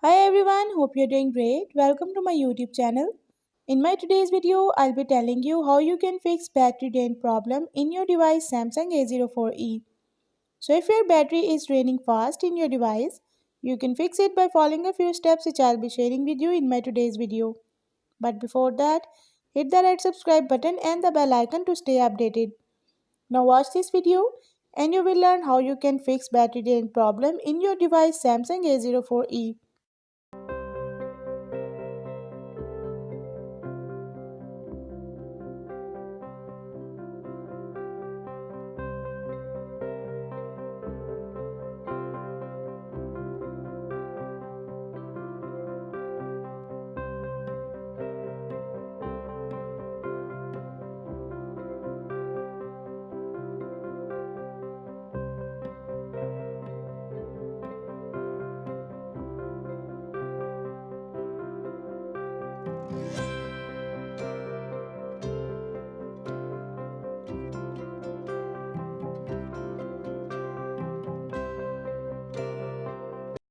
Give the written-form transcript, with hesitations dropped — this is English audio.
Hi everyone, hope you're doing great. Welcome to my YouTube channel. In my today's video, I'll be telling you how you can fix battery drain problem in your device Samsung A04e. So if your battery is draining fast in your device, you can fix it by following a few steps which I'll be sharing with you in my today's video. But before that, hit the red subscribe button and the bell icon to stay updated. Now watch this video and you will learn how you can fix battery drain problem in your device Samsung A04e.